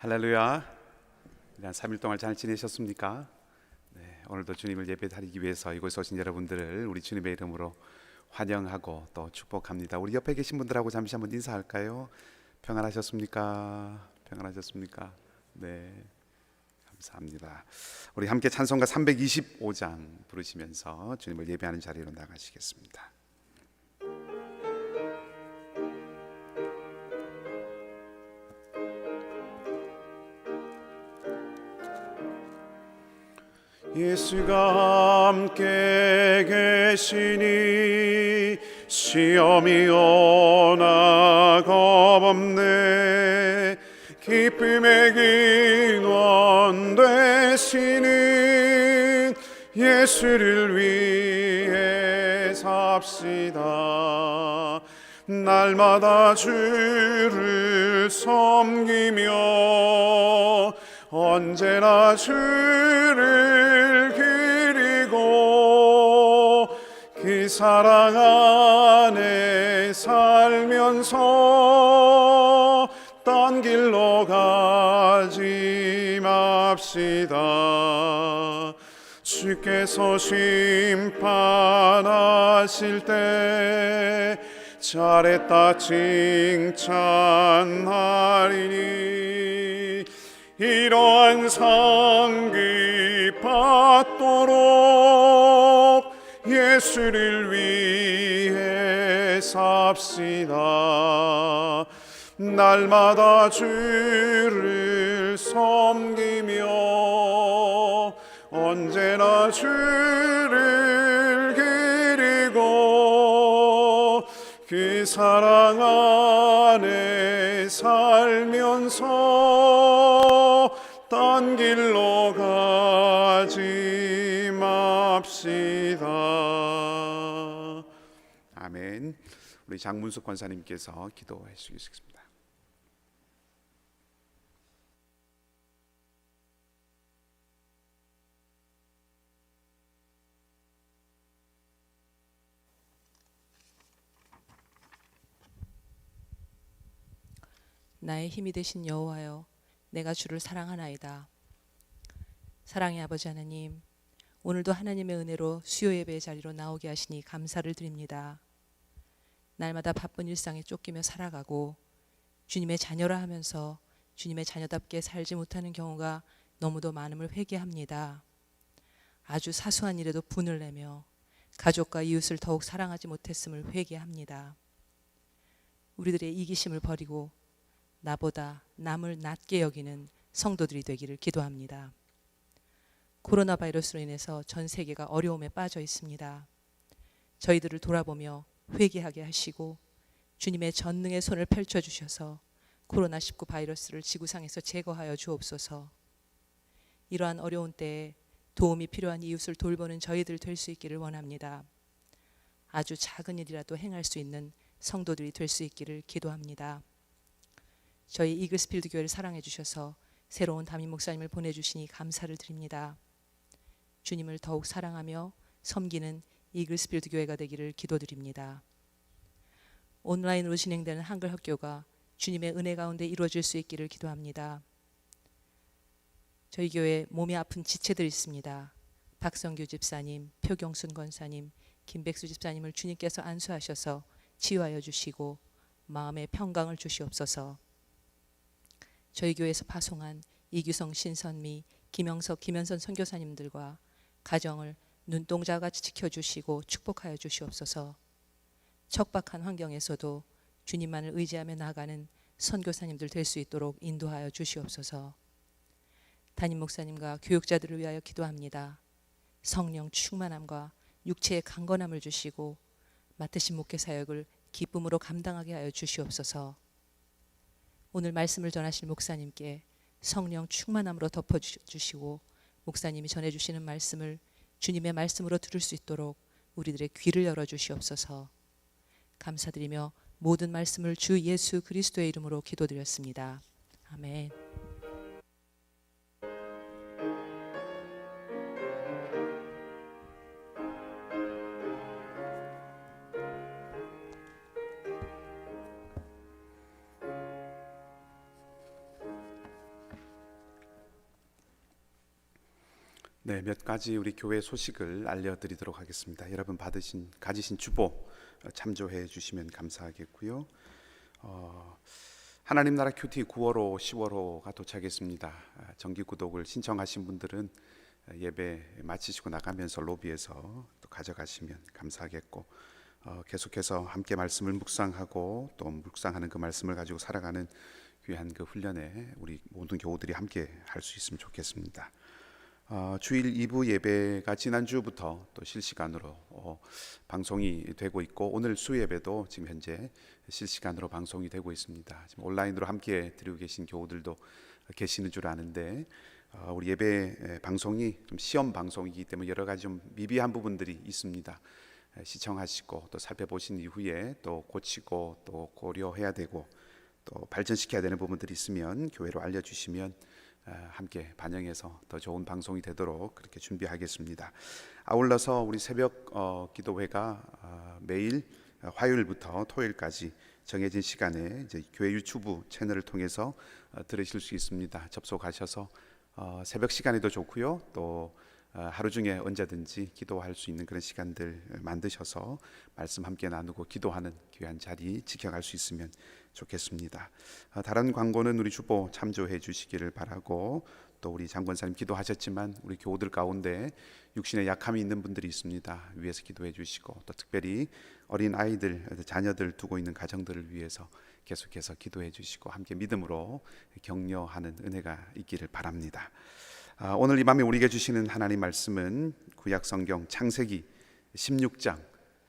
할렐루야. 3일 동안 잘 지내셨습니까? 네, 오늘도 주님을 예배드리기 위해서 이곳에 오신 여러분들을 우리 주님의 이름으로 환영하고 또 축복합니다. 우리 옆에 계신 분들하고 잠시 한번 인사할까요? 평안하셨습니까? 평안하셨습니까? 네, 감사합니다. 우리 함께 찬송가 325장 부르시면서 주님을 예배하는 자리로 나가시겠습니다. 예수가 함께 계시니 시험이 오나 겁없네. 기쁨의 근원 되시는 예수를 위해 삽시다. 날마다 주를 섬기며 언제나 주를 그리고 그 사랑 안에 살면서 딴 길로 가지 맙시다. 주께서 심판하실 때 잘했다 칭찬하리니 이러한 상기 받도록 예수를 위해 삽시다. 날마다 주를 섬기며 언제나 주를 그리고 그 사랑 안에 살면서 딴 길로 가지 맙시다. 아멘. 우리 장문숙 권사님께서 기도해 주시겠습니다. 나의 힘이 되신 여호와여, 내가 주를 사랑하나이다. 사랑의 아버지 하나님, 오늘도 하나님의 은혜로 수요 예배의 자리로 나오게 하시니 감사를 드립니다. 날마다 바쁜 일상에 쫓기며 살아가고 주님의 자녀라 하면서 주님의 자녀답게 살지 못하는 경우가 너무도 많음을 회개합니다. 아주 사소한 일에도 분을 내며 가족과 이웃을 더욱 사랑하지 못했음을 회개합니다. 우리들의 이기심을 버리고 나보다 남을 낮게 여기는 성도들이 되기를 기도합니다. 코로나 바이러스로 인해서 전 세계가 어려움에 빠져 있습니다. 저희들을 돌아보며 회개하게 하시고 주님의 전능의 손을 펼쳐주셔서 코로나19 바이러스를 지구상에서 제거하여 주옵소서. 이러한 어려운 때에 도움이 필요한 이웃을 돌보는 저희들 될 수 있기를 원합니다. 아주 작은 일이라도 행할 수 있는 성도들이 될 수 있기를 기도합니다. 저희 이글스필드 교회를 사랑해 주셔서 새로운 담임 목사님을 보내주시니 감사를 드립니다. 주님을 더욱 사랑하며 섬기는 이글스필드 교회가 되기를 기도드립니다. 온라인으로 진행되는 한글 학교가 주님의 은혜 가운데 이루어질 수 있기를 기도합니다. 저희 교회에 몸이 아픈 지체들이 있습니다. 박성규 집사님, 표경순 권사님, 김백수 집사님을 주님께서 안수하셔서 치유하여 주시고 마음의 평강을 주시옵소서. 저희 교회에서 파송한 이규성, 신선미, 김영석, 김현선 선교사님들과 가정을 눈동자같이 지켜주시고 축복하여 주시옵소서. 척박한 환경에서도 주님만을 의지하며 나아가는 선교사님들 될 수 있도록 인도하여 주시옵소서. 담임 목사님과 교육자들을 위하여 기도합니다. 성령 충만함과 육체의 강건함을 주시고 맡으신 목회 사역을 기쁨으로 감당하게 하여 주시옵소서. 오늘 말씀을 전하실 목사님께 성령 충만함으로 덮어주시고 목사님이 전해주시는 말씀을 주님의 말씀으로 들을 수 있도록 우리들의 귀를 열어주시옵소서. 감사드리며 모든 말씀을 주 예수 그리스도의 이름으로 기도드렸습니다. 아멘. 네, 몇 가지 우리 교회 소식을 알려드리도록 하겠습니다. 여러분 가지신 주보 참조해 주시면 감사하겠고요. 하나님 나라 큐티 9월호 10월호가 도착했습니다. 정기 구독을 신청하신 분들은 예배 마치시고 나가면서 로비에서 또 가져가시면 감사하겠고, 계속해서 함께 말씀을 묵상하고 또 묵상하는 그 말씀을 가지고 살아가는 귀한 그 훈련에 우리 모든 교우들이 함께 할 수 있으면 좋겠습니다. 주일 2부 예배가 지난주부터 또 실시간으로 방송이 되고 있고, 오늘 수예배도 지금 현재 실시간으로 방송이 되고 있습니다. 지금 온라인으로 함께 드리고 계신 교우들도 계시는 줄 아는데, 우리 예배 방송이 좀 시험 방송이기 때문에 여러 가지 좀 미비한 부분들이 있습니다. 시청하시고 또 살펴보신 이후에 또 고치고 또 고려해야 되고 또 발전시켜야 되는 부분들이 있으면 교회로 알려주시면 함께 반영해서 더 좋은 방송이 되도록 그렇게 준비하겠습니다. 아울러서 우리 새벽 기도회가 매일 화요일부터 토요일까지 정해진 시간에 이제 교회 유튜브 채널을 통해서 들으실 수 있습니다. 접속하셔서 새벽 시간에도 좋고요, 또 하루 중에 언제든지 기도할 수 있는 그런 시간들 만드셔서 말씀 함께 나누고 기도하는 귀한 자리 지켜갈 수 있으면 좋겠습니다. 다른 광고는 우리 주보 참조해 주시기를 바라고, 또 우리 장권사님 기도하셨지만 우리 교우들 가운데 육신에 약함이 있는 분들이 있습니다. 위에서 기도해 주시고, 또 특별히 어린 아이들, 자녀들 두고 있는 가정들을 위해서 계속해서 기도해 주시고 함께 믿음으로 격려하는 은혜가 있기를 바랍니다. 오늘 이 밤에 우리에게 주시는 하나님 말씀은 구약 성경 창세기 16장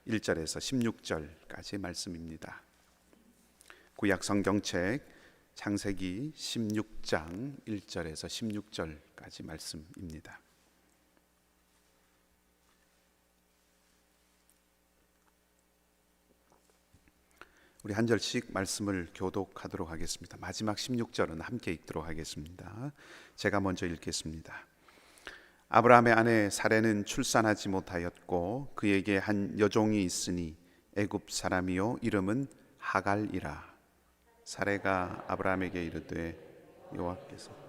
1절에서 16절까지의 말씀입니다. 구약 성경책 창세기 16장 1절에서 16절까지 말씀입니다. 우리 한 절씩 말씀을 교독하도록 하겠습니다. 마지막 16절은 함께 읽도록 하겠습니다. 제가 먼저 읽겠습니다. 아브라함의 아내 사레는 출산하지 못하였고 그에게 한 여종이 있으니 애굽 사람이요 이름은 하갈이라. 사레가 아브라함에게 이르되 여호와께서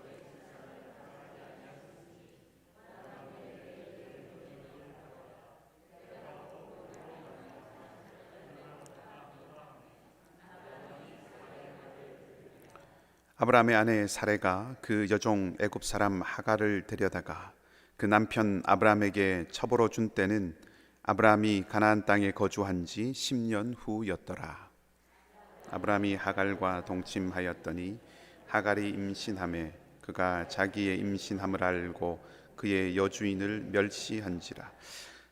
아브라함의 아내 사레가 그 여종 애굽 사람 하갈을 데려다가 그 남편 아브라함에게 첩으로 준 때는 아브라함이 가나안 땅에 거주한 지 10년 후였더라. 아브라함이 하갈과 동침하였더니 하갈이 임신하매 그가 자기의 임신함을 알고 그의 여주인을 멸시한지라.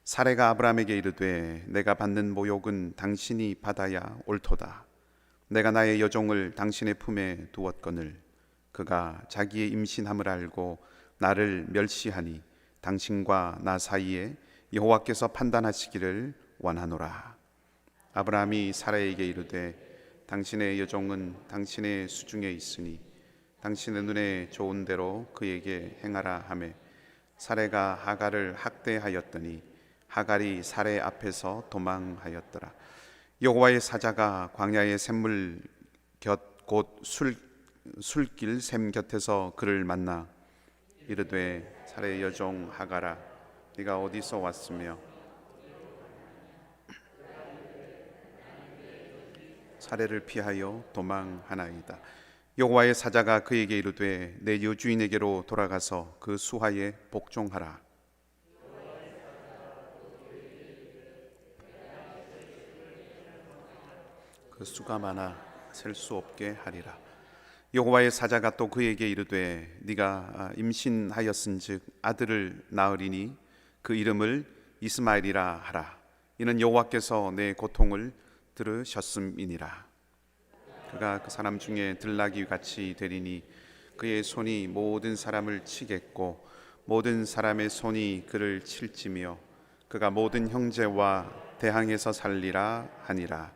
사레가 아브라함에게 이르되 내가 받는 모욕은 당신이 받아야 옳도다. 내가 나의 여종을 당신의 품에 두었거늘 그가 자기의 임신함을 알고 나를 멸시하니 당신과 나 사이에 여호와께서 판단하시기를 원하노라. 아브라함이 사라에게 이르되 당신의 여종은 당신의 수중에 있으니 당신의 눈에 좋은 대로 그에게 행하라 하매 사레가 하갈을 학대하였더니 하갈이 사레 앞에서 도망하였더라. 여호와의 사자가 광야의 샘물 곁 곧 술길 샘 곁에서 그를 만나 이르되 사레의 여종 하갈아 네가 어디서 왔으며 사레를 피하여 도망하나이다. 여호와의 사자가 그에게 이르되 내 여주인에게로 돌아가서 그 수하에 복종하라. 그 수가 많아 셀 수 없게 하리라. 여호와의 사자가 또 그에게 이르되 네가 임신하였은즉 아들을 낳으리니 그 이름을 이스마엘이라 하라. 이는 여호와께서 내 고통을 들으셨음이니라. 그가 그 사람 중에 들나귀 같이 되리니 그의 손이 모든 사람을 치겠고 모든 사람의 손이 그를 칠지며 그가 모든 형제와 대항해서 살리라 하니라.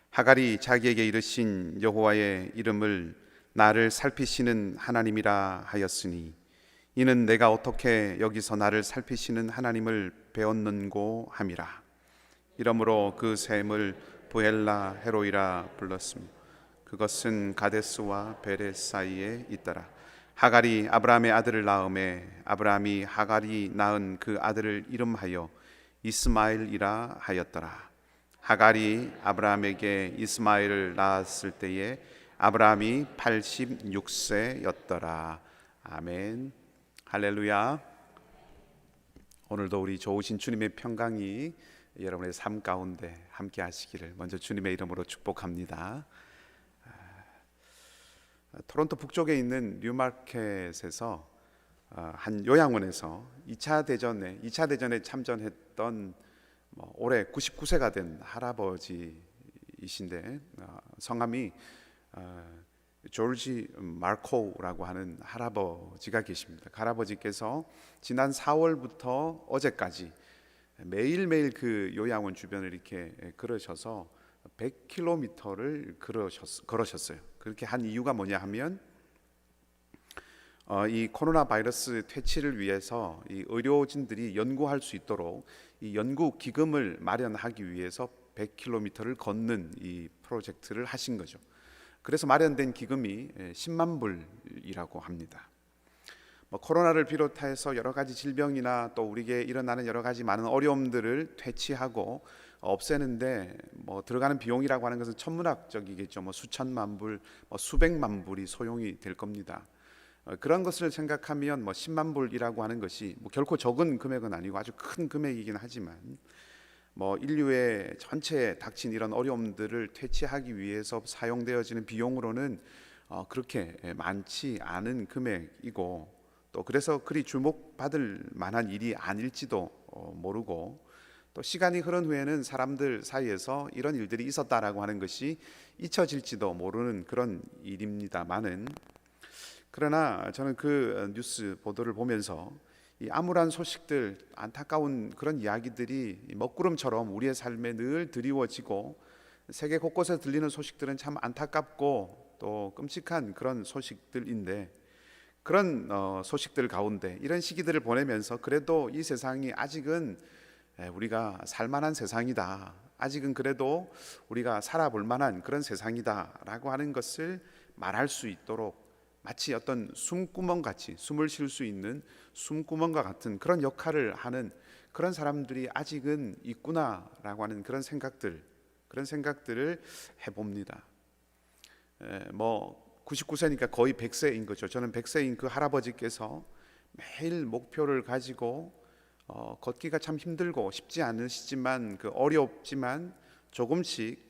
하갈이 자기에게 이르신 여호와의 이름을 나를 살피시는 하나님이라 하였으니 이는 내가 어떻게 여기서 나를 살피시는 하나님을 배웠는고 함이라. 이러므로 그 샘을 부엘라 헤로이라 불렀으며 그것은 가데스와 베레 사이에 있더라. 하갈이 아브라함의 아들을 낳음에 아브라함이 하갈이 낳은 그 아들을 이름하여 이스마엘이라 하였더라. 하갈이 아브라함에게 이스마엘을 낳았을 때에 아브라함이 86세였더라. 아멘. 할렐루야. 오늘도 우리 좋으신 주님의 평강이 여러분의 삶 가운데 함께 하시기를 먼저 주님의 이름으로 축복합니다. 토론토 북쪽에 있는 뉴마켓에서 한 요양원에서 2차 대전에 참전했던 올해 99세가 된 할아버지이신데 성함이 조지 마코라고 하는 할아버지가 계십니다. 그 할아버지께서 지난 4월부터 어제까지 매일매일 그 요양원 주변을 이렇게 걸으셔서 100km를 걸으셨어요. 그렇게 한 이유가 뭐냐 하면 이 코로나 바이러스 퇴치를 위해서 이 의료진들이 연구할 수 있도록 이 연구 기금을 마련하기 위해서 100km를 걷는 이 프로젝트를 하신 거죠. 그래서 마련된 기금이 10만 불이라고 합니다. 코로나를 비롯해서 여러 가지 질병이나 또 우리에게 일어나는 여러 가지 많은 어려움들을 퇴치하고 없애는데 들어가는 비용이라고 하는 것은 천문학적이겠죠. 수천만 불, 수백만 불이 소용이 될 겁니다. 그런 것을 생각하면 10만 불이라고 하는 것이 결코 적은 금액은 아니고 아주 큰 금액이긴 하지만 인류의 전체에 닥친 이런 어려움들을 퇴치하기 위해서 사용되어지는 비용으로는 그렇게 많지 않은 금액이고 또 그래서 그리 주목받을 만한 일이 아닐지도 모르고 또 시간이 흐른 후에는 사람들 사이에서 이런 일들이 있었다라고 하는 것이 잊혀질지도 모르는 그런 일입니다만은 그러나 저는 그 뉴스 보도를 보면서 이 암울한 소식들, 안타까운 그런 이야기들이 먹구름처럼 우리의 삶에 늘 드리워지고 세계 곳곳에 들리는 소식들은 참 안타깝고 또 끔찍한 그런 소식들인데 그런 소식들 가운데 이런 시기들을 보내면서 그래도 이 세상이 아직은 우리가 살만한 세상이다. 아직은 그래도 우리가 살아볼 만한 그런 세상이다라고 하는 것을 말할 수 있도록 마치 어떤 숨구멍같이 숨을 쉴 수 있는 숨구멍과 같은 그런 역할을 하는 그런 사람들이 아직은 있구나라고 하는 그런 생각들을 해봅니다. 99세니까 거의 100세인 거죠. 저는 100세인 그 할아버지께서 매일 목표를 가지고 걷기가 참 힘들고 쉽지 않으시지만 어렵지만 조금씩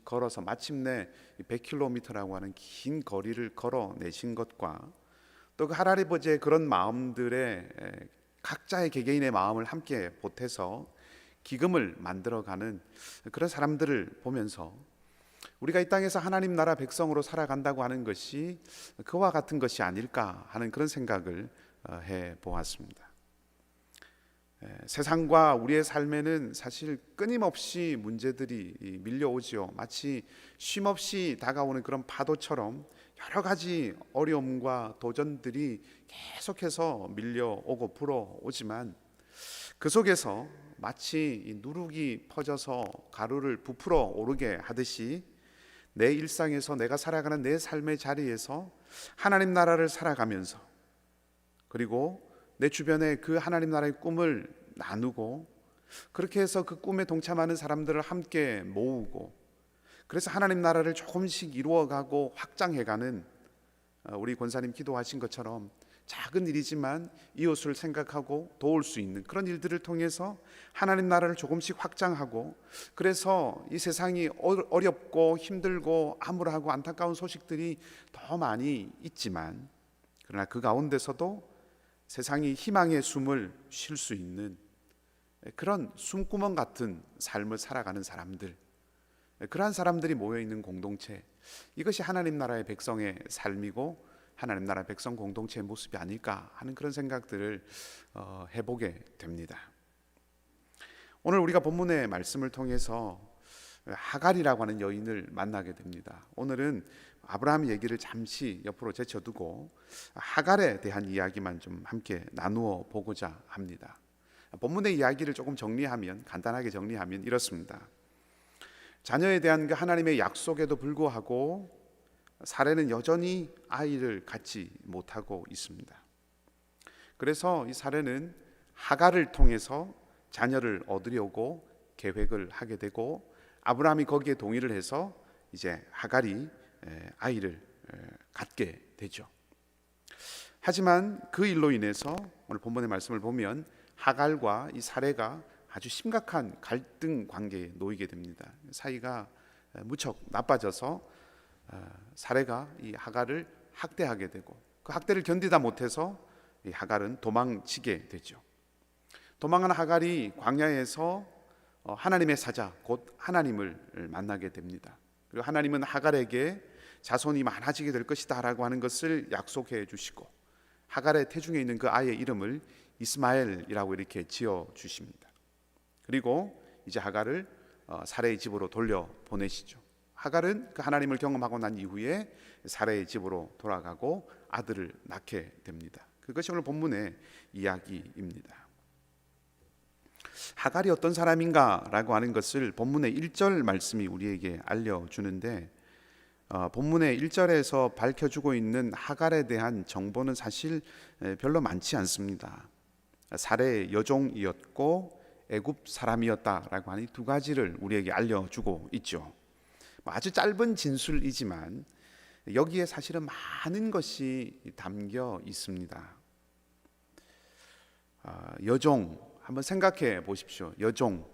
걸어서 마침내 100km라고 하는 긴 거리를 걸어내신 것과 또 그 할아버지의 그런 마음들의 각자의 개개인의 마음을 함께 보태서 기금을 만들어가는 그런 사람들을 보면서 우리가 이 땅에서 하나님 나라 백성으로 살아간다고 하는 것이 그와 같은 것이 아닐까 하는 그런 생각을 해보았습니다. 세상과 우리의 삶에는 사실 끊임없이 문제들이 밀려오지요. 마치 쉼없이 다가오는 그런 파도처럼 여러 가지 어려움과 도전들이 계속해서 밀려오고 불어오지만 그 속에서 마치 누룩이 퍼져서 가루를 부풀어 오르게 하듯이 내 일상에서 내가 살아가는 내 삶의 자리에서 하나님 나라를 살아가면서 그리고 내 주변에 그 하나님 나라의 꿈을 나누고 그렇게 해서 그 꿈에 동참하는 사람들을 함께 모으고 그래서 하나님 나라를 조금씩 이루어가고 확장해가는 우리 권사님 기도하신 것처럼 작은 일이지만 이웃을 생각하고 도울 수 있는 그런 일들을 통해서 하나님 나라를 조금씩 확장하고 그래서 이 세상이 어렵고 힘들고 암울하고 안타까운 소식들이 더 많이 있지만 그러나 그 가운데서도 세상이 희망의 숨을 쉴 수 있는 그런 숨구멍 같은 삶을 살아가는 사람들, 그러한 사람들이 모여있는 공동체, 이것이 하나님 나라의 백성의 삶이고 하나님 나라 백성 공동체의 모습이 아닐까 하는 그런 생각들을 해보게 됩니다. 오늘 우리가 본문의 말씀을 통해서 하갈이라고 하는 여인을 만나게 됩니다. 오늘은 아브라함 얘기를 잠시 옆으로 제쳐두고 하갈에 대한 이야기만 좀 함께 나누어 보고자 합니다. 본문의 이야기를 조금 간단하게 정리하면 이렇습니다. 자녀에 대한 그 하나님의 약속에도 불구하고 사례는 여전히 아이를 갖지 못하고 있습니다. 그래서 이 사례는 하갈을 통해서 자녀를 얻으려고 계획을 하게 되고, 아브라함이 거기에 동의를 해서 이제 하갈이 아이를 갖게 되죠. 하지만 그 일로 인해서 오늘 본문의 말씀을 보면 하갈과 이 사레가 아주 심각한 갈등 관계에 놓이게 됩니다. 사이가 무척 나빠져서 사레가 이 하갈을 학대하게 되고, 그 학대를 견디다 못해서 이 하갈은 도망치게 되죠. 도망한 하갈이 광야에서 하나님의 사자 곧 하나님을 만나게 됩니다. 그리고 하나님은 하갈에게 자손이 많아지게 될 것이다 라고 하는 것을 약속해 주시고, 하갈의 태중에 있는 그 아이의 이름을 이스마엘이라고 이렇게 지어 주십니다. 그리고 이제 하갈을 사레의 집으로 돌려 보내시죠. 하갈은 그 하나님을 경험하고 난 이후에 사레의 집으로 돌아가고 아들을 낳게 됩니다. 그것이 오늘 본문의 이야기입니다. 하갈이 어떤 사람인가라고 하는 것을 본문의 1절 말씀이 우리에게 알려주는데, 본문의 1절에서 밝혀주고 있는 하갈에 대한 정보는 사실 별로 많지 않습니다. 사레의 여종이었고 애굽 사람이었다라고 하는 두 가지를 우리에게 알려주고 있죠. 아주 짧은 진술이지만 여기에 사실은 많은 것이 담겨 있습니다. 여종, 한번 생각해 보십시오. 여종,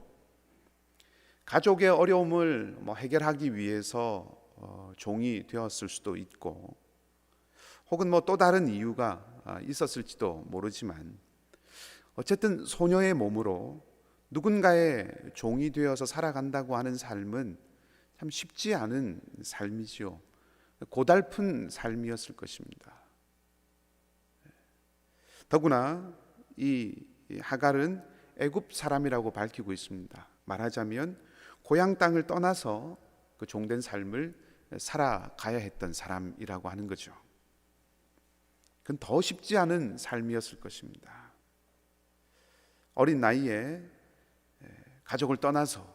가족의 어려움을 해결하기 위해서 종이 되었을 수도 있고, 혹은 또 다른 이유가 있었을지도 모르지만, 어쨌든 소녀의 몸으로 누군가의 종이 되어서 살아간다고 하는 삶은 참 쉽지 않은 삶이지요. 고달픈 삶이었을 것입니다. 더구나 이 하갈은 애굽 사람이라고 밝히고 있습니다. 말하자면 고향 땅을 떠나서 그 종된 삶을 살아가야 했던 사람이라고 하는 거죠. 그건 더 쉽지 않은 삶이었을 것입니다. 어린 나이에 가족을 떠나서,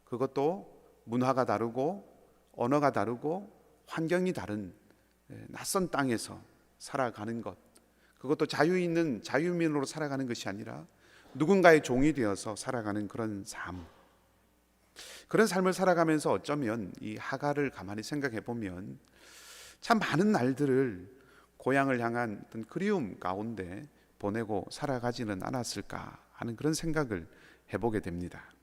그것도 문화가 다르고 언어가 다르고 환경이 다른 낯선 땅에서 살아가는 것, 그것도 자유 있는 자유민으로 살아가는 것이 아니라 누군가의 종이 되어서 살아가는 그런 삶, 그런 삶을 살아가면서 어쩌면 이 하갈을 가만히 생각해 보면 참 많은 날들을 고향을 향한 어떤 그리움 가운데 보내고 살아가지는 않았을까 하는 그런 생각을 해보게 됩니다.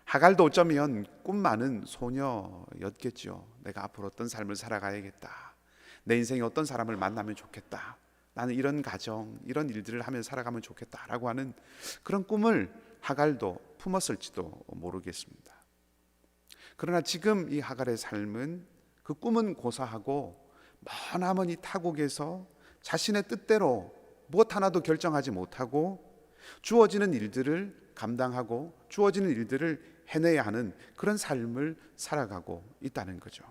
하갈도 어쩌면 꿈 많은 소녀였겠죠. 내가 앞으로 어떤 삶을 살아가야겠다, 내 인생에 어떤 사람을 만나면 좋겠다, 나는 이런 가정, 이런 일들을 하면서 살아가면 좋겠다라고 하는 그런 꿈을 하갈도 품었을지도 모르겠습니다. 그러나 지금 이 하갈의 삶은 그 꿈은 고사하고 머나먼 이 타국에서 자신의 뜻대로 무엇 하나도 결정하지 못하고 주어지는 일들을 감당하고 주어지는 일들을 해내야 하는 그런 삶을 살아가고 있다는 거죠.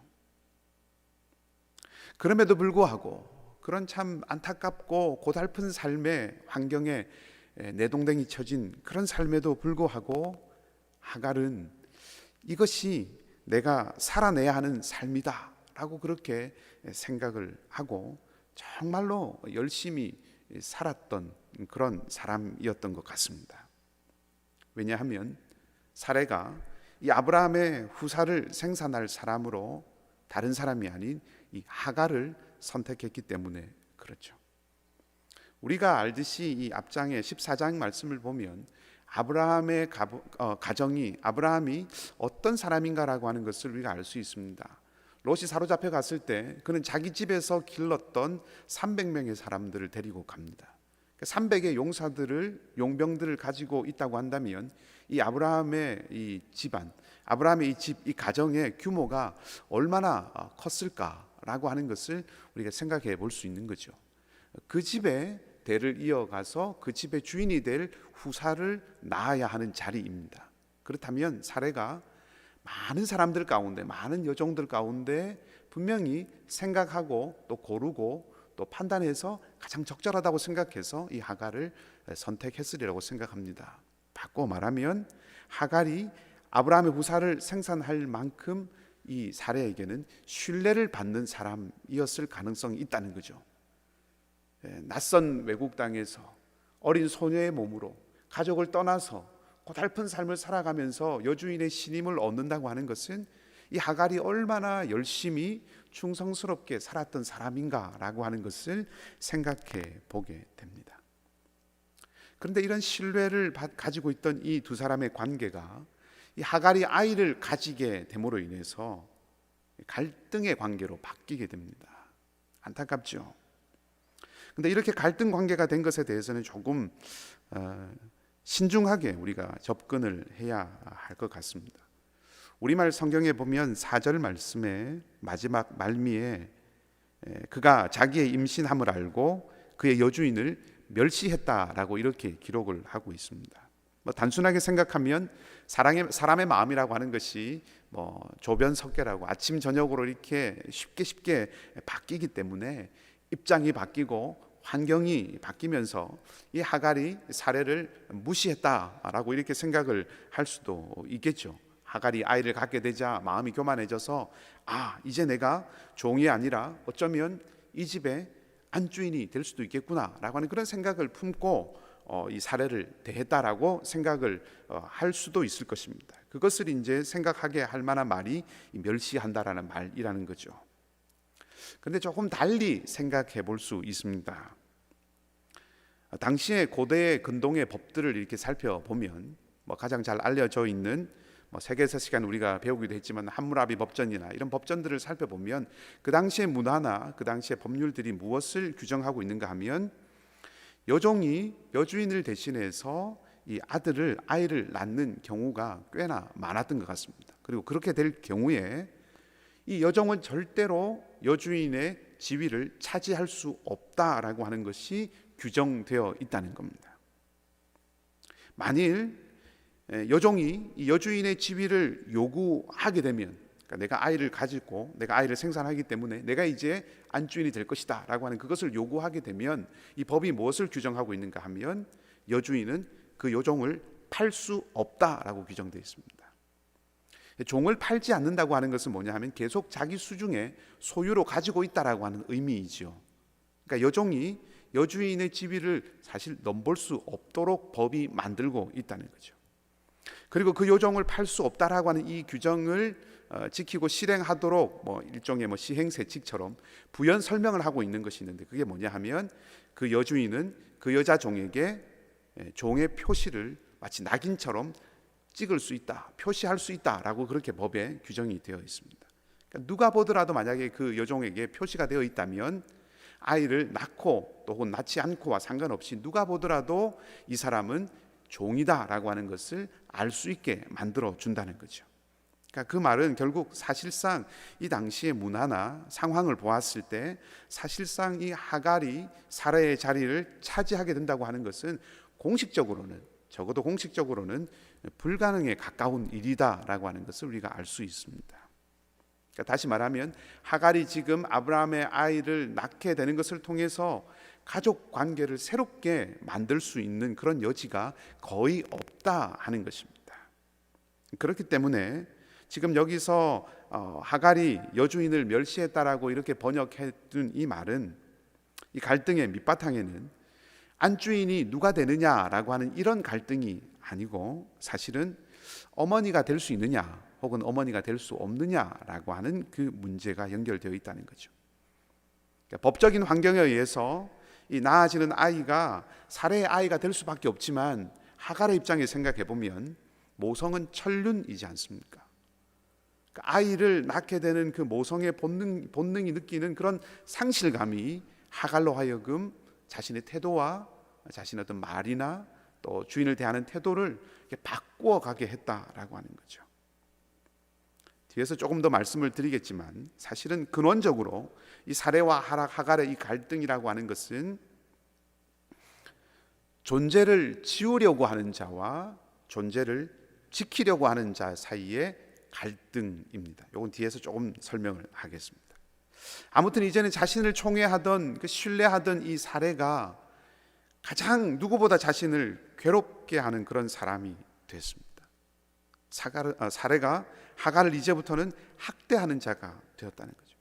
그럼에도 불구하고 그런 참 안타깝고 고달픈 삶의 환경에 내동댕이 쳐진 그런 삶에도 불구하고 하갈은 이것이 내가 살아내야 하는 삶이다 라고 그렇게 생각을 하고 정말로 열심히 살았던 그런 사람이었던 것 같습니다. 왜냐하면 사레가 이 아브라함의 후사를 생산할 사람으로 다른 사람이 아닌 이 하갈을 선택했기 때문에 그렇죠. 우리가 알듯이 이 앞장의 14장 말씀을 보면 아브라함의 가정이, 아브라함이 어떤 사람인가라고 하는 것을 우리가 알 수 있습니다. 롯이 사로잡혀 갔을 때 그는 자기 집에서 길렀던 300명의 사람들을 데리고 갑니다. 300의 용병들을 가지고 있다고 한다면 이 아브라함의 이 집안, 아브라함의 이 집, 이 가정의 규모가 얼마나 컸을까라고 하는 것을 우리가 생각해 볼 수 있는 거죠. 그 집에 대를 이어가서 그 집의 주인이 될 후사를 낳아야 하는 자리입니다. 그렇다면 사레가 많은 사람들 가운데, 많은 여종들 가운데 분명히 생각하고 또 고르고 또 판단해서 가장 적절하다고 생각해서 이 하갈을 선택했으리라고 생각합니다. 바꿔 말하면 하갈이 아브라함의 후사를 생산할 만큼 이 사레에게는 신뢰를 받는 사람이었을 가능성이 있다는 거죠. 낯선 외국 땅에서 어린 소녀의 몸으로 가족을 떠나서 고달픈 삶을 살아가면서 여주인의 신임을 얻는다고 하는 것은 이 하갈이 얼마나 열심히 충성스럽게 살았던 사람인가라고 하는 것을 생각해 보게 됩니다. 그런데 이런 신뢰를 가지고 있던 이 두 사람의 관계가 이 하갈이 아이를 가지게 됨으로 인해서 갈등의 관계로 바뀌게 됩니다. 안타깝죠. 그런데 이렇게 갈등 관계가 된 것에 대해서는 조금 신중하게 우리가 접근을 해야 할 것 같습니다. 우리말 성경에 보면 4절 말씀의 마지막 말미에 그가 자기의 임신함을 알고 그의 여주인을 멸시했다라고 이렇게 기록을 하고 있습니다. 단순하게 생각하면 사람의 마음이라고 하는 것이 조변석계라고 아침 저녁으로 이렇게 쉽게 바뀌기 때문에 입장이 바뀌고 환경이 바뀌면서 이 하갈이 사례를 무시했다라고 이렇게 생각을 할 수도 있겠죠. 하갈이 아이를 갖게 되자 마음이 교만해져서 이제 내가 종이 아니라 어쩌면 이 집의 안주인이 될 수도 있겠구나라고 하는 그런 생각을 품고 이 사례를 대했다라고 생각을 할 수도 있을 것입니다. 그것을 이제 생각하게 할 만한 말이 멸시한다라는 말이라는 거죠. 그런데 조금 달리 생각해 볼 수 있습니다. 당시의 고대의 근동의 법들을 이렇게 살펴보면 가장 잘 알려져 있는 세계사 시간 우리가 배우기도 했지만 함무라비 법전이나 이런 법전들을 살펴보면 그 당시의 문화나 그 당시의 법률들이 무엇을 규정하고 있는가 하면 여종이 여주인을 대신해서 이 아이를 낳는 경우가 꽤나 많았던 것 같습니다. 그리고 그렇게 될 경우에 이 여종은 절대로 여주인의 지위를 차지할 수 없다라고 하는 것이 규정되어 있다는 겁니다. 만일 여종이 이 여주인의 지위를 요구하게 되면, 그러니까 내가 아이를 가지고 내가 아이를 생산하기 때문에 내가 이제 안주인이 될 것이다 라고 하는 그것을 요구하게 되면 이 법이 무엇을 규정하고 있는가 하면 여주인은 그 여종을 팔 수 없다라고 규정되어 있습니다. 종을 팔지 않는다고 하는 것은 뭐냐 하면 계속 자기 수중에 소유로 가지고 있다라고 하는 의미이죠. 그러니까 여종이 여주인의 지위를 사실 넘볼 수 없도록 법이 만들고 있다는 거죠. 그리고 그 여종을 팔 수 없다라고 하는 이 규정을 지키고 실행하도록 일종의 시행세칙처럼 부연 설명을 하고 있는 것이 있는데 그게 뭐냐 하면 그 여주인은 그 여자 종에게 종의 표시를 마치 낙인처럼 찍을 수 있다, 표시할 수 있다라고 그렇게 법에 규정이 되어 있습니다. 그러니까 누가 보더라도 만약에 그 여종에게 표시가 되어 있다면 아이를 낳고 또 혹은 낳지 않고와 상관없이 누가 보더라도 이 사람은 종이다라고 하는 것을 알 수 있게 만들어 준다는 거죠. 그러니까 그 말은 결국 사실상 이 당시의 문화나 상황을 보았을 때 사실상 이 하갈이 사라의 자리를 차지하게 된다고 하는 것은 공식적으로는 적어도 공식적으로는 불가능에 가까운 일이다라고 하는 것을 우리가 알 수 있습니다. 그러니까 다시 말하면 하갈이 지금 아브라함의 아이를 낳게 되는 것을 통해서 가족 관계를 새롭게 만들 수 있는 그런 여지가 거의 없다 하는 것입니다. 그렇기 때문에 지금 여기서 하갈이 여주인을 멸시했다라고 이렇게 번역해둔 이 말은 이 갈등의 밑바탕에는 안주인이 누가 되느냐라고 하는 이런 갈등이 아니고 사실은 어머니가 될 수 있느냐 혹은 어머니가 될 수 없느냐라고 하는 그 문제가 연결되어 있다는 거죠. 그러니까 법적인 환경에 의해서 이 낳아지는 아이가 사례의 아이가 될 수밖에 없지만 하갈의 입장에 생각해 보면 모성은 천륜이지 않습니까? 그러니까 아이를 낳게 되는 그 모성의 본능이 느끼는 그런 상실감이 하갈로 하여금 자신의 태도와 자신의 어떤 말이나 또 주인을 대하는 태도를 바꾸어 가게 했다라고 하는 거죠. 뒤에서 조금 더 말씀을 드리겠지만 사실은 근원적으로 이 사레와 하갈의 이 갈등이라고 하는 것은 존재를 지우려고 하는 자와 존재를 지키려고 하는 자 사이의 갈등입니다. 이건 뒤에서 조금 설명을 하겠습니다. 아무튼 이제는 자신을 총애하던 신뢰하던 이 사레가 가장 누구보다 자신을 괴롭게 하는 그런 사람이 됐습니다. 사레가 하갈을 이제부터는 학대하는 자가 되었다는 거죠.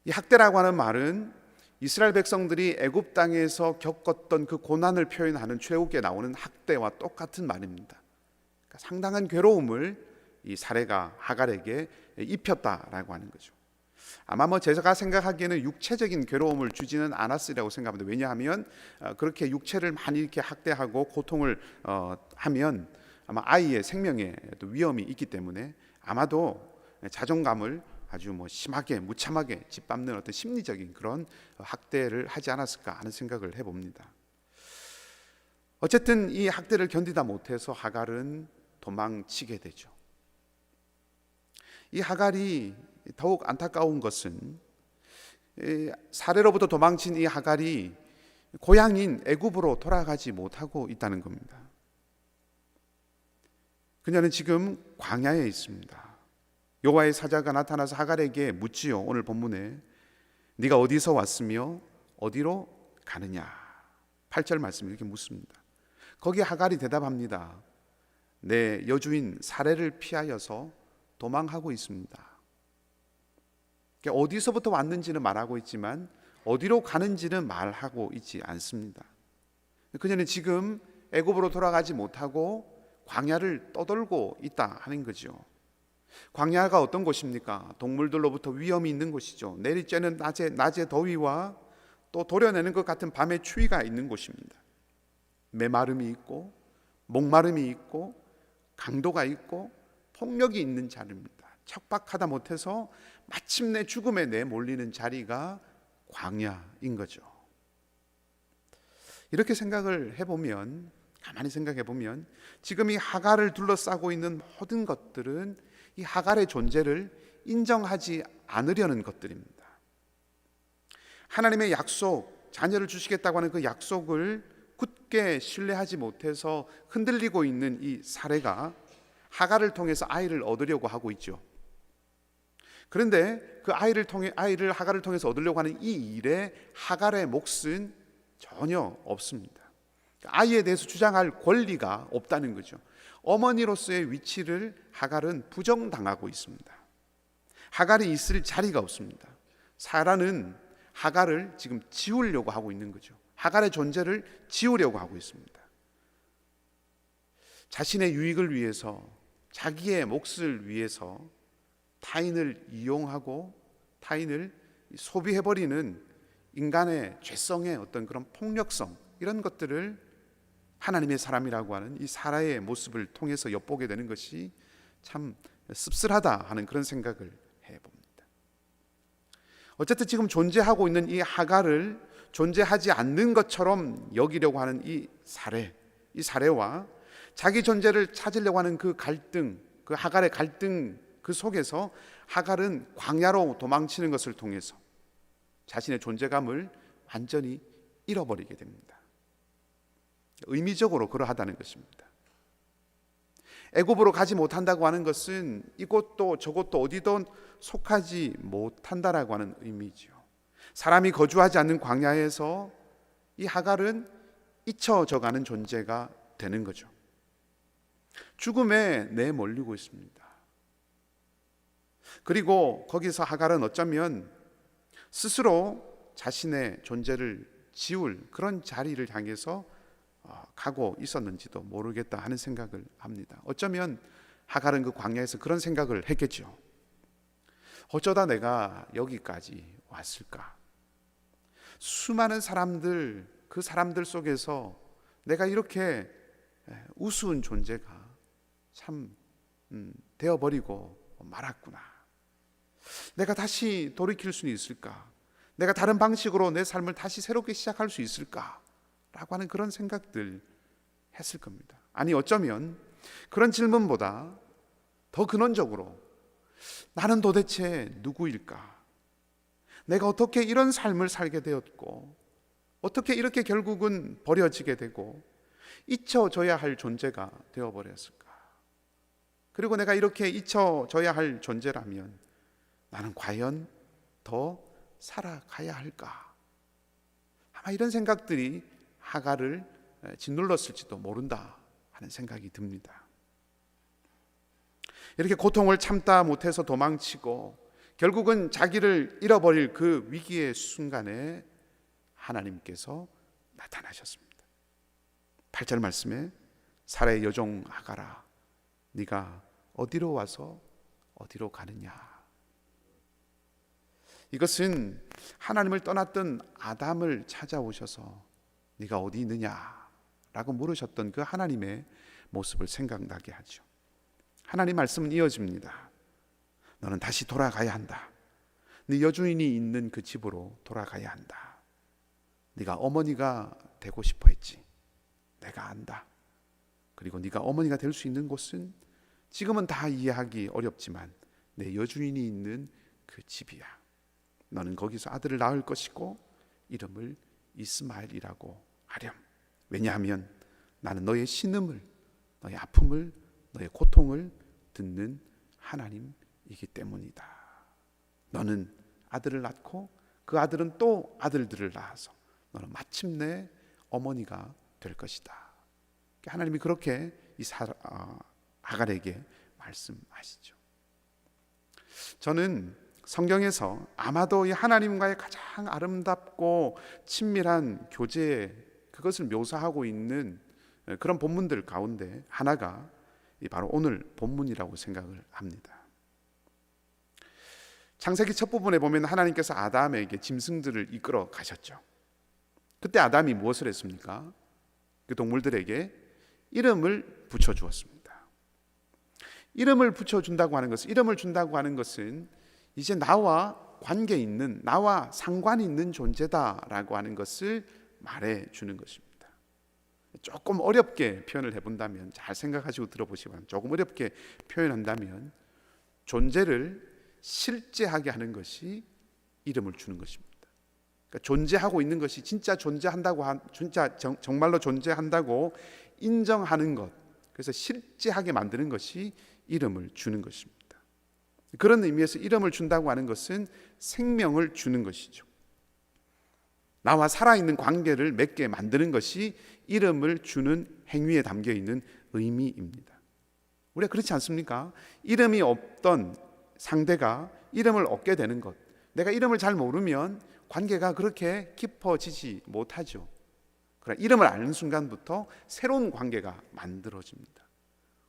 이 학대라고 하는 말은 이스라엘 백성들이 애굽 땅에서 겪었던 그 고난을 표현하는 출애굽기에 나오는 학대와 똑같은 말입니다. 그러니까 상당한 괴로움을 이 사레가 하갈에게 입혔다라고 하는 거죠. 아마 제가 생각하기에는 육체적인 괴로움을 주지는 않았으리라고 생각합니다. 왜냐하면 그렇게 육체를 많이 이렇게 학대하고 고통을 하면 아마 아이의 생명에 또 위험이 있기 때문에 아마도 자존감을 아주 심하게 무참하게 짓밟는 어떤 심리적인 그런 학대를 하지 않았을까 하는 생각을 해봅니다. 어쨌든 이 학대를 견디다 못해서 하갈은 도망치게 되죠. 이 하갈이 더욱 안타까운 것은 사레로부터 도망친 이 하갈이 고향인 애굽으로 돌아가지 못하고 있다는 겁니다. 그녀는 지금 광야에 있습니다. 여호와의 사자가 나타나서 하갈에게 묻지요. 오늘 본문에 네가 어디서 왔으며 어디로 가느냐. 8절 말씀 이렇게 묻습니다. 거기에 하갈이 대답합니다. 내 여주인 사레를 피하여서 도망하고 있습니다. 어디서부터 왔는지는 말하고 있지만 어디로 가는지는 말하고 있지 않습니다. 그녀는 지금 애굽으로 돌아가지 못하고 광야를 떠돌고 있다 하는 거죠. 광야가 어떤 곳입니까? 동물들로부터 위험이 있는 곳이죠. 내리쬐는 낮의 더위와 또 도려내는 것 같은 밤의 추위가 있는 곳입니다. 메마름이 있고 목마름이 있고 강도가 있고 폭력이 있는 자리입니다. 척박하다 못해서 마침내 죽음에 내몰리는 자리가 광야인 거죠. 이렇게 생각을 해보면, 가만히 생각해 보면 지금 이 하갈을 둘러싸고 있는 모든 것들은 이 하갈의 존재를 인정하지 않으려는 것들입니다. 하나님의 약속, 자녀를 주시겠다고 하는 그 약속을 굳게 신뢰하지 못해서 흔들리고 있는 이 사레가 하갈을 통해서 아이를 얻으려고 하고 있죠. 그런데 그 아이를 하갈을 통해서 얻으려고 하는 이 일에 하갈의 몫은 전혀 없습니다. 아이에 대해서 주장할 권리가 없다는 거죠. 어머니로서의 위치를 하갈은 부정당하고 있습니다. 하갈이 있을 자리가 없습니다. 사라는 하갈을 지금 지우려고 하고 있는 거죠. 하갈의 존재를 지우려고 하고 있습니다. 자신의 유익을 위해서, 자기의 몫을 위해서 타인을 이용하고 타인을 소비해버리는 인간의 죄성의 어떤 그런 폭력성, 이런 것들을 하나님의 사람이라고 하는 이 사라의 모습을 통해서 엿보게 되는 것이 참 씁쓸하다 하는 그런 생각을 해봅니다. 어쨌든 지금 존재하고 있는 이 하갈을 존재하지 않는 것처럼 여기려고 하는 이 사레와 자기 존재를 찾으려고 하는 그 갈등, 그 하갈의 갈등 그 속에서 하갈은 광야로 도망치는 것을 통해서 자신의 존재감을 완전히 잃어버리게 됩니다. 의미적으로 그러하다는 것입니다. 애굽으로 가지 못한다고 하는 것은 이곳도 저곳도 어디도 속하지 못한다라고 하는 의미죠. 사람이 거주하지 않는 광야에서 이 하갈은 잊혀져가는 존재가 되는 거죠. 죽음에 내몰리고 있습니다. 그리고 거기서 하갈은 어쩌면 스스로 자신의 존재를 지울 그런 자리를 향해서 가고 있었는지도 모르겠다 하는 생각을 합니다. 어쩌면 하갈은 그 광야에서 그런 생각을 했겠죠. 어쩌다 내가 여기까지 왔을까? 수많은 사람들, 그 사람들 속에서 내가 이렇게 우스운 존재가 참 되어버리고 말았구나. 내가 다시 돌이킬 수는 있을까? 내가 다른 방식으로 내 삶을 다시 새롭게 시작할 수 있을까? 라고 하는 그런 생각들 했을 겁니다. 아니 어쩌면 그런 질문보다 더 근원적으로 나는 도대체 누구일까? 내가 어떻게 이런 삶을 살게 되었고 어떻게 이렇게 결국은 버려지게 되고 잊혀져야 할 존재가 되어버렸을까? 그리고 내가 이렇게 잊혀져야 할 존재라면 나는 과연 더 살아가야 할까? 아마 이런 생각들이 하갈을 짓눌렀을지도 모른다 하는 생각이 듭니다. 이렇게 고통을 참다 못해서 도망치고 결국은 자기를 잃어버릴 그 위기의 순간에 하나님께서 나타나셨습니다. 8절 말씀에 사라의 여종 하가라, 네가 어디로 와서 어디로 가느냐. 이것은 하나님을 떠났던 아담을 찾아오셔서 네가 어디 있느냐라고 물으셨던 그 하나님의 모습을 생각나게 하죠. 하나님 말씀은 이어집니다. 너는 다시 돌아가야 한다. 네 여주인이 있는 그 집으로 돌아가야 한다. 네가 어머니가 되고 싶어 했지. 내가 안다. 그리고 네가 어머니가 될 수 있는 곳은 지금은 다 이해하기 어렵지만 내 여주인이 있는 그 집이야. 너는 거기서 아들을 낳을 것이고 이름을 이스마엘이라고 하렴. 왜냐하면 나는 너의 신음을, 너의 아픔을, 너의 고통을 듣는 하나님이기 때문이다. 너는 아들을 낳고 그 아들은 또 아들들을 낳아서 너는 마침내 어머니가 될 것이다. 하나님이 그렇게 하갈에게 말씀하시죠. 저는 성경에서 아마도 이 하나님과의 가장 아름답고 친밀한 교제, 그것을 묘사하고 있는 그런 본문들 가운데 하나가 바로 오늘 본문이라고 생각을 합니다. 창세기 첫 부분에 보면 하나님께서 아담에게 짐승들을 이끌어 가셨죠. 그때 아담이 무엇을 했습니까? 그 동물들에게 이름을 붙여주었습니다. 이름을 붙여준다고 하는 것은, 이름을 준다고 하는 것은 이제 나와 관계 있는, 나와 상관이 있는 존재다라고 하는 것을 말해주는 것입니다. 조금 어렵게 표현을 해본다면, 잘 생각하시고 들어보시면, 조금 어렵게 표현한다면 존재를 실제하게 하는 것이 이름을 주는 것입니다. 그러니까 존재하고 있는 것이 진짜 존재한다고, 진짜 정말로 존재한다고 인정하는 것, 그래서 실제하게 만드는 것이 이름을 주는 것입니다. 그런 의미에서 이름을 준다고 하는 것은 생명을 주는 것이죠. 나와 살아있는 관계를 맺게 만드는 것이 이름을 주는 행위에 담겨 있는 의미입니다. 우리가 그렇지 않습니까? 이름이 없던 상대가 이름을 얻게 되는 것, 내가 이름을 잘 모르면 관계가 그렇게 깊어지지 못하죠. 그러나 이름을 아는 순간부터 새로운 관계가 만들어집니다.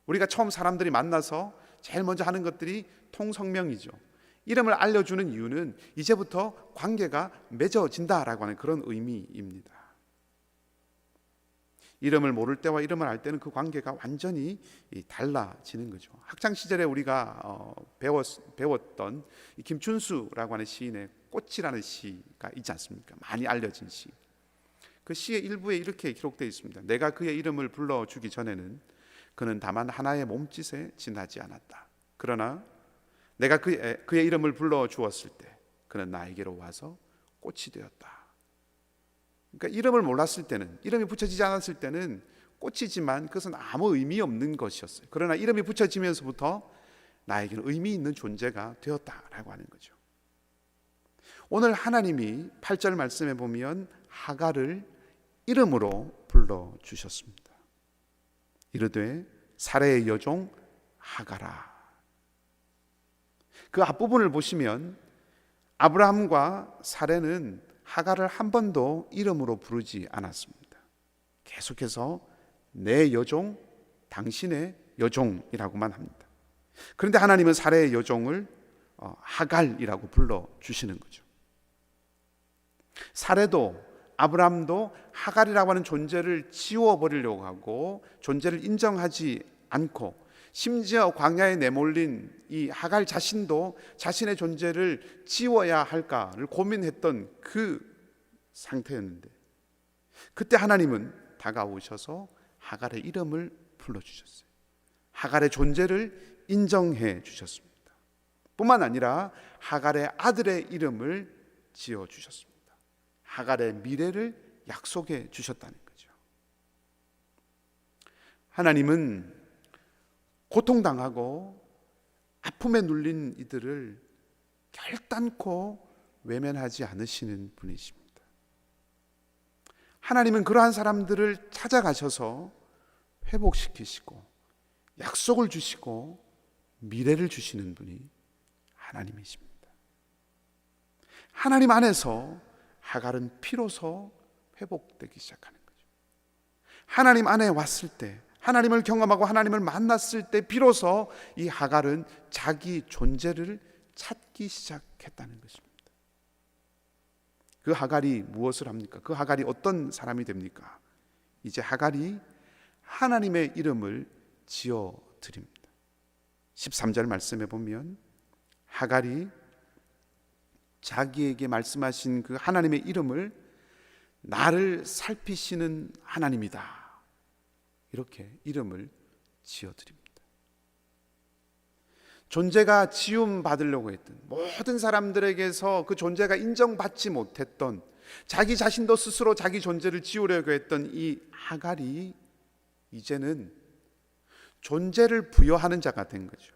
우리가 처음 사람들이 만나서 제일 먼저 하는 것들이 통성명이죠. 이름을 알려주는 이유는 이제부터 관계가 맺어진다라고 하는 그런 의미입니다. 이름을 모를 때와 이름을 알 때는 그 관계가 완전히 달라지는 거죠. 학창 시절에 우리가 배웠던 김춘수라고 하는 시인의 꽃이라는 시가 있지 않습니까? 많이 알려진 시. 그 시의 일부에 이렇게 기록되어 있습니다. 내가 그의 이름을 불러주기 전에는 그는 다만 하나의 몸짓에 지나지 않았다. 그러나 내가 그의 이름을 불러주었을 때 그는 나에게로 와서 꽃이 되었다. 그러니까 이름을 몰랐을 때는, 이름이 붙여지지 않았을 때는 꽃이지만 그것은 아무 의미 없는 것이었어요. 그러나 이름이 붙여지면서부터 나에게는 의미 있는 존재가 되었다라고 하는 거죠. 오늘 하나님이 8절 말씀에 보면 하갈을 이름으로 불러주셨습니다. 이르되 사레의 여종 하갈아. 그 앞부분을 보시면 아브라함과 사레는 하갈을 한 번도 이름으로 부르지 않았습니다. 계속해서 내 여종, 당신의 여종이라고만 합니다. 그런데 하나님은 사레의 여종을 하갈이라고 불러주시는 거죠. 사레도 아브라함도 하갈이라고 하는 존재를 지워버리려고 하고 존재를 인정하지 않고, 심지어 광야에 내몰린 이 하갈 자신도 자신의 존재를 지워야 할까를 고민했던 그 상태였는데, 그때 하나님은 다가오셔서 하갈의 이름을 불러주셨어요. 하갈의 존재를 인정해 주셨습니다. 뿐만 아니라 하갈의 아들의 이름을 지어주셨습니다. 하갈의 미래를 약속해 주셨다는 거죠. 하나님은 고통당하고 아픔에 눌린 이들을 결단코 외면하지 않으시는 분이십니다. 하나님은 그러한 사람들을 찾아가셔서 회복시키시고 약속을 주시고 미래를 주시는 분이 하나님이십니다. 하나님 안에서 하갈은 비로소 회복되기 시작하는 거죠. 하나님 안에 왔을 때, 하나님을 경험하고 하나님을 만났을 때 비로소 이 하갈은 자기 존재를 찾기 시작했다는 것입니다. 그 하갈이 무엇을 합니까? 그 하갈이 어떤 사람이 됩니까? 이제 하갈이 하나님의 이름을 지어 드립니다. 13절 말씀해 보면 하갈이 자기에게 말씀하신 그 하나님의 이름을 나를 살피시는 하나님이다, 이렇게 이름을 지어 드립니다. 존재가 지움 받으려고 했던, 모든 사람들에게서 그 존재가 인정받지 못했던, 자기 자신도 스스로 자기 존재를 지우려고 했던 이 하갈이 이제는 존재를 부여하는 자가 된 거죠.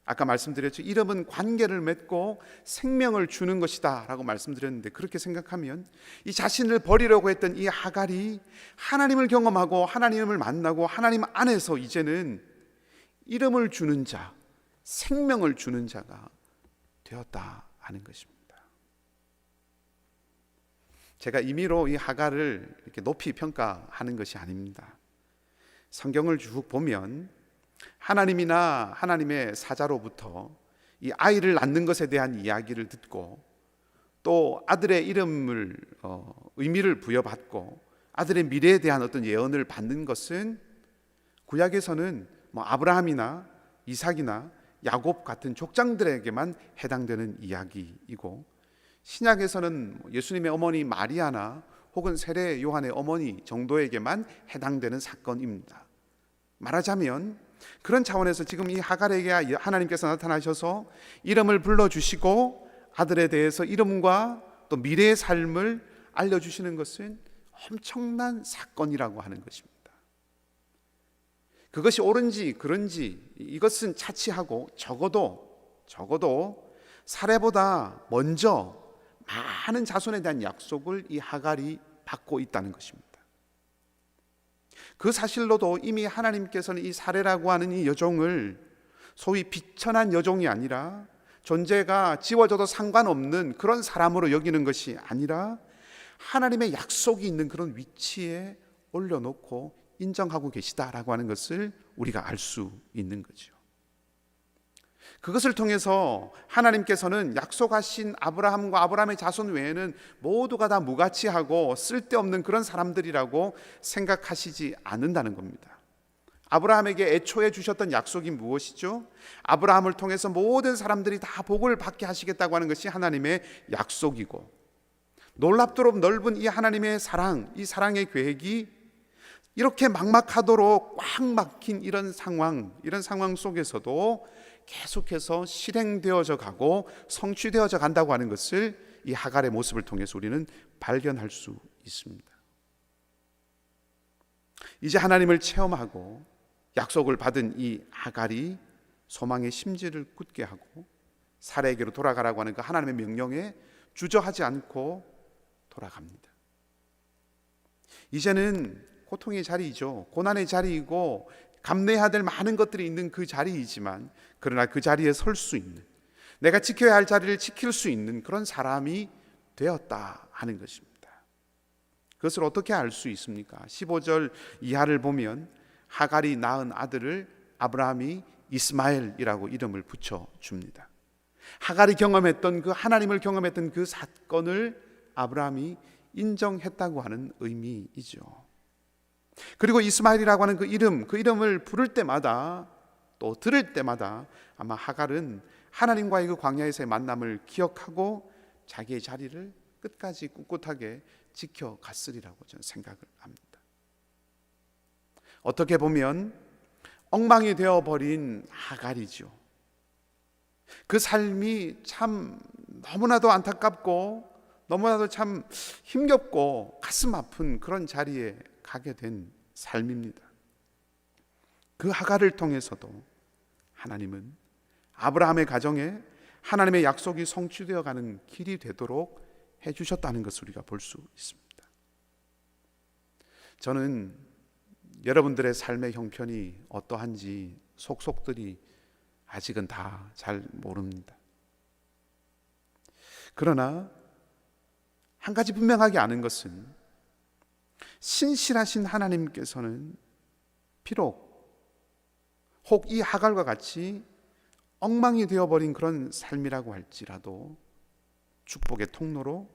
아까 말씀드렸죠. 이름은 관계를 맺고 생명을 주는 것이다 라고 말씀드렸는데, 그렇게 생각하면 이 자신을 버리려고 했던 이 하갈이 하나님을 경험하고 하나님을 만나고 하나님 안에서 이제는 이름을 주는 자, 생명을 주는 자가 되었다 하는 것입니다. 제가 임의로 이 하갈을 이렇게 높이 평가하는 것이 아닙니다. 성경을 쭉 보면 하나님이나 하나님의 사자로부터 이 아이를 낳는 것에 대한 이야기를 듣고, 또 아들의 이름을 의미를 부여받고 아들의 미래에 대한 어떤 예언을 받는 것은 구약에서는 아브라함이나 이삭이나 야곱 같은 족장들에게만 해당되는 이야기이고, 신약에서는 예수님의 어머니 마리아나 혹은 세례 요한의 어머니 정도에게만 해당되는 사건입니다. 말하자면 그런 차원에서 지금 이 하갈에게 하나님께서 나타나셔서 이름을 불러주시고 아들에 대해서 이름과 또 미래의 삶을 알려주시는 것은 엄청난 사건이라고 하는 것입니다. 그것이 옳은지 그런지 이것은 차치하고 적어도 사례보다 먼저 많은 자손에 대한 약속을 이 하갈이 받고 있다는 것입니다. 그 사실로도 이미 하나님께서는 이 사례라고 하는 이 여종을 소위 비천한 여종이 아니라, 존재가 지워져도 상관없는 그런 사람으로 여기는 것이 아니라 하나님의 약속이 있는 그런 위치에 올려놓고 인정하고 계시다라고 하는 것을 우리가 알 수 있는 거죠. 그것을 통해서 하나님께서는 약속하신 아브라함과 아브라함의 자손 외에는 모두가 다 무가치하고 쓸데없는 그런 사람들이라고 생각하시지 않는다는 겁니다. 아브라함에게 애초에 주셨던 약속이 무엇이죠? 아브라함을 통해서 모든 사람들이 다 복을 받게 하시겠다고 하는 것이 하나님의 약속이고, 놀랍도록 넓은 이 하나님의 사랑, 이 사랑의 계획이 이렇게 막막하도록 꽉 막힌 이런 상황 속에서도 계속해서 실행되어져 가고 성취되어져 간다고 하는 것을 이 하갈의 모습을 통해서 우리는 발견할 수 있습니다. 이제 하나님을 체험하고 약속을 받은 이 하갈이 소망의 심지를 굳게 하고 사례에게로 돌아가라고 하는 그 하나님의 명령에 주저하지 않고 돌아갑니다. 이제는 고통의 자리이죠. 고난의 자리이고 감내해야 될 많은 것들이 있는 그 자리이지만, 그러나 그 자리에 설 수 있는, 내가 지켜야 할 자리를 지킬 수 있는 그런 사람이 되었다 하는 것입니다. 그것을 어떻게 알 수 있습니까? 15절 이하를 보면 하갈이 낳은 아들을 아브라함이 이스마엘이라고 이름을 붙여줍니다. 하갈이 경험했던 그 하나님을 경험했던 그 사건을 아브라함이 인정했다고 하는 의미이죠. 그리고 이스마엘이라고 하는 그 이름을 부를 때마다, 또 들을 때마다 아마 하갈은 하나님과의 그 광야에서의 만남을 기억하고 자기의 자리를 끝까지 꿋꿋하게 지켜갔으리라고 저는 생각을 합니다. 어떻게 보면 엉망이 되어버린 하갈이죠. 그 삶이 참 너무나도 안타깝고 너무나도 참 힘겹고 가슴 아픈 그런 자리에 가게 된 삶입니다. 그 하갈을 통해서도 하나님은 아브라함의 가정에 하나님의 약속이 성취되어 가는 길이 되도록 해주셨다는 것을 우리가 볼 수 있습니다. 저는 여러분들의 삶의 형편이 어떠한지 속속들이 아직은 다 잘 모릅니다. 그러나 한 가지 분명하게 아는 것은 신실하신 하나님께서는 비록 혹 이 하갈과 같이 엉망이 되어버린 그런 삶이라고 할지라도 축복의 통로로,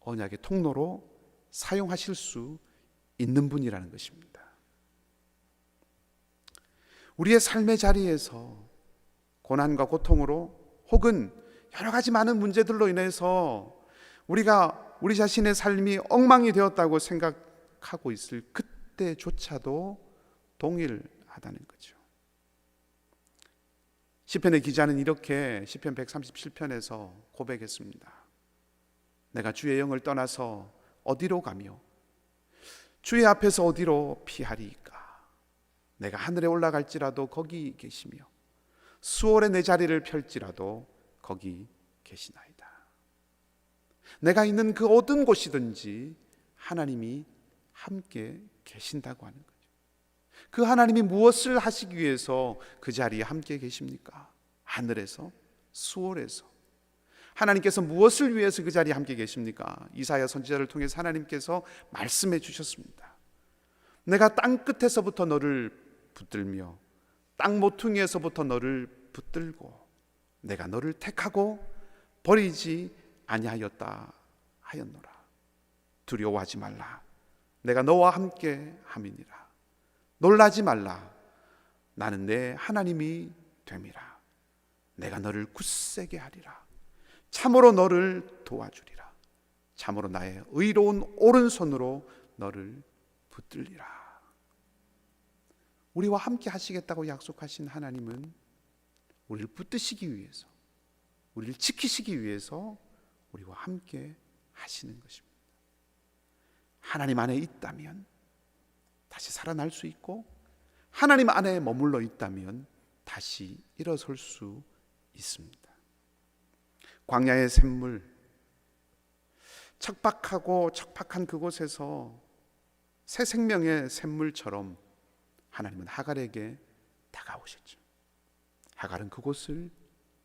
언약의 통로로 사용하실 수 있는 분이라는 것입니다. 우리의 삶의 자리에서 고난과 고통으로 혹은 여러 가지 많은 문제들로 인해서 우리가 우리 자신의 삶이 엉망이 되었다고 생각하고 있을 그때조차도 동일하다는 거죠. 시편의 기자는 이렇게 시편 137편에서 고백했습니다. 내가 주의 영을 떠나서 어디로 가며 주의 앞에서 어디로 피하리이까. 내가 하늘에 올라갈지라도 거기 계시며 수월에 내 자리를 펼지라도 거기 계시나이다. 내가 있는 그 어떤 곳이든지 하나님이 함께 계신다고 하는 거죠. 그 하나님이 무엇을 하시기 위해서 그 자리에 함께 계십니까? 하늘에서, 수월에서. 하나님께서 무엇을 위해서 그 자리에 함께 계십니까? 이사야 선지자를 통해서 하나님께서 말씀해 주셨습니다. 내가 땅 끝에서부터 너를 붙들며 땅 모퉁이에서부터 너를 붙들고 내가 너를 택하고 버리지 아니하였다 하였노라. 두려워하지 말라. 내가 너와 함께 함이니라. 놀라지 말라. 나는 내 하나님이 됨이라. 내가 너를 굳세게 하리라. 참으로 너를 도와주리라. 참으로 나의 의로운 오른손으로 너를 붙들리라. 우리와 함께 하시겠다고 약속하신 하나님은 우리를 붙드시기 위해서, 우리를 지키시기 위해서 우리와 함께 하시는 것입니다. 하나님 안에 있다면 다시 살아날 수 있고, 하나님 안에 머물러 있다면 다시 일어설 수 있습니다. 광야의 샘물, 척박하고 척박한 그곳에서 새 생명의 샘물처럼 하나님은 하갈에게 다가오셨죠. 하갈은 그곳을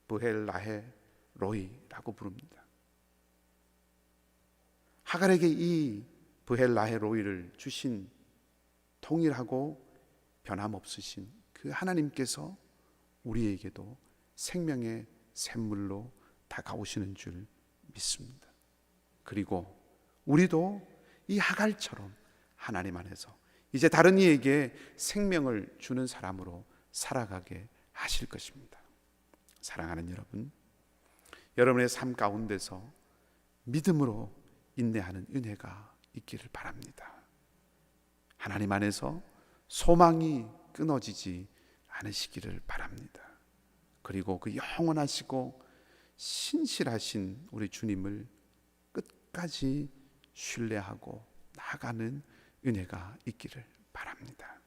브헬라헤 로이라고 부릅니다. 하갈에게 이 브헬라헤 로이를 주신 동일하고 변함없으신 그 하나님께서 우리에게도 생명의 샘물로 다가오시는 줄 믿습니다. 그리고 우리도 이 하갈처럼 하나님 안에서 이제 다른 이에게 생명을 주는 사람으로 살아가게 하실 것입니다. 사랑하는 여러분, 여러분의 삶 가운데서 믿음으로 인내하는 은혜가 있기를 바랍니다. 하나님 안에서 소망이 끊어지지 않으시기를 바랍니다. 그리고 그 영원하시고 신실하신 우리 주님을 끝까지 신뢰하고 나아가는 은혜가 있기를 바랍니다.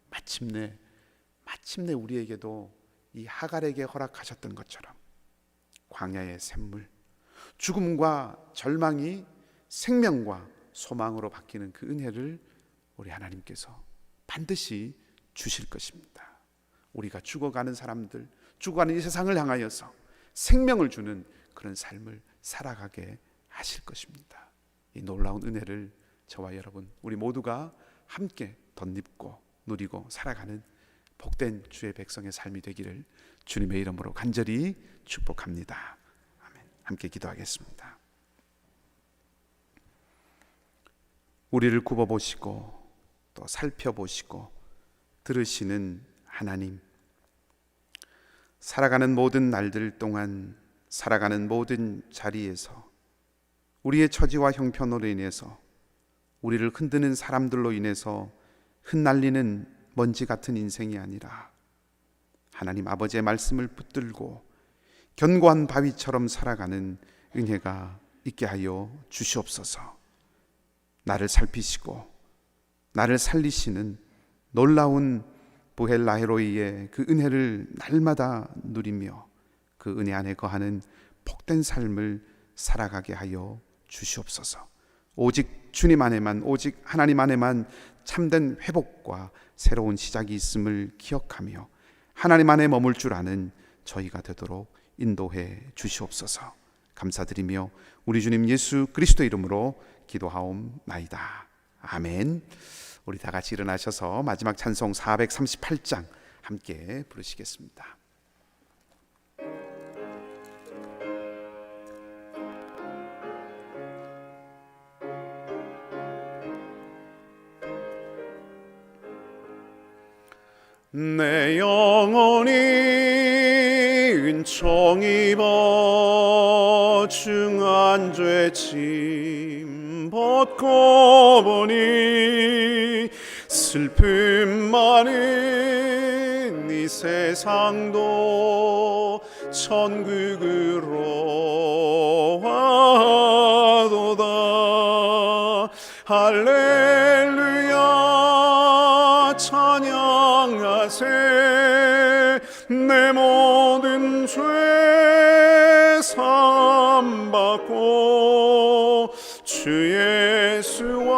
마침내 우리에게도 이 하갈에게 허락하셨던 것처럼 광야의 샘물, 죽음과 절망이 생명과 소망으로 바뀌는 그 은혜를 우리 하나님께서 반드시 주실 것입니다. 우리가 죽어가는 사람들, 죽어가는 이 세상을 향하여서 생명을 주는 그런 삶을 살아가게 하실 것입니다. 이 놀라운 은혜를 저와 여러분, 우리 모두가 함께 덧입고 누리고 살아가는 복된 주의 백성의 삶이 되기를 주님의 이름으로 간절히 축복합니다. 아멘. 함께 기도하겠습니다. 우리를 굽어보시고 또 살펴보시고 들으시는 하나님, 살아가는 모든 날들 동안, 살아가는 모든 자리에서 우리의 처지와 형편으로 인해서, 우리를 흔드는 사람들로 인해서 흩날리는 먼지 같은 인생이 아니라 하나님 아버지의 말씀을 붙들고 견고한 바위처럼 살아가는 은혜가 있게 하여 주시옵소서. 나를 살피시고 나를 살리시는 놀라운 브헬라헤로이의 그 은혜를 날마다 누리며 그 은혜 안에 거하는 복된 삶을 살아가게 하여 주시옵소서. 오직 주님 안에만, 오직 하나님 안에만 참된 회복과 새로운 시작이 있음을 기억하며 하나님 안에 머물 줄 아는 저희가 되도록 인도해 주시옵소서. 감사드리며 우리 주님 예수 그리스도 이름으로 기도하옵나이다. 아멘. 우리 다 같이 일어나셔서 마지막 찬송 438장 함께 부르시겠습니다. 내 영혼이 은총 입어 중한 죄짐 벗고 보니 슬픔 많은 이 세상도 천국으로 와도다. 할렐루야 찬양하세. 내 모든 죄 사함받고 주 예수와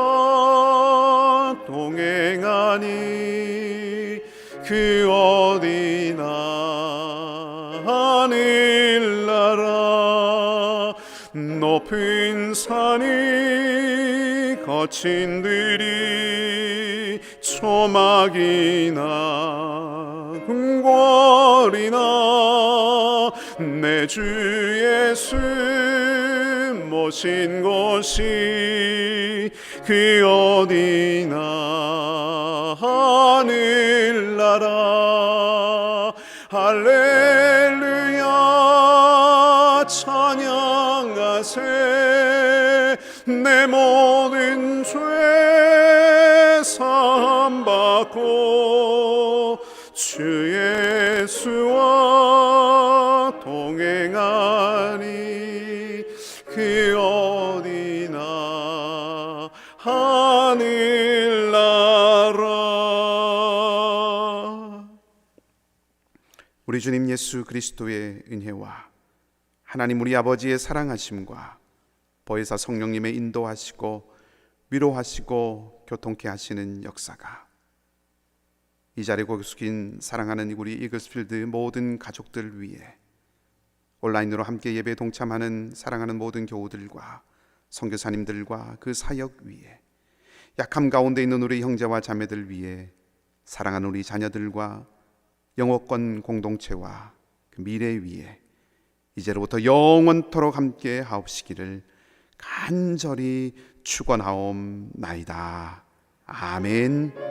동행하니 그 어디나 하늘나라. 높은 산이 거친 들이 초막이나 궁궐이나 내 주 예수 모신 곳이 그 어디나 하늘나라. 할렐루야 찬양하세. 내 모든 죄 사함받고 주 예수와 동행하니 그 어디나 하늘나라. 우리 주님 예수 그리스도의 은혜와 하나님 우리 아버지의 사랑하심과 보혜사 성령님의 인도하시고 위로하시고 교통케 하시는 역사가 이 자리에 고개 숙인 사랑하는 우리 이글스필드 모든 가족들 위해 온라인으로 함께 예배에 동참하는 사랑하는 모든 교우들과 선교사님들과 그 사역 위에 약함 가운데 있는 우리 형제와 자매들 위해 사랑하는 우리 자녀들과 영어권 공동체와 그 미래 위에 이제로부터 영원토록 함께 하옵시기를 간절히 축원하옵나이다. 아멘.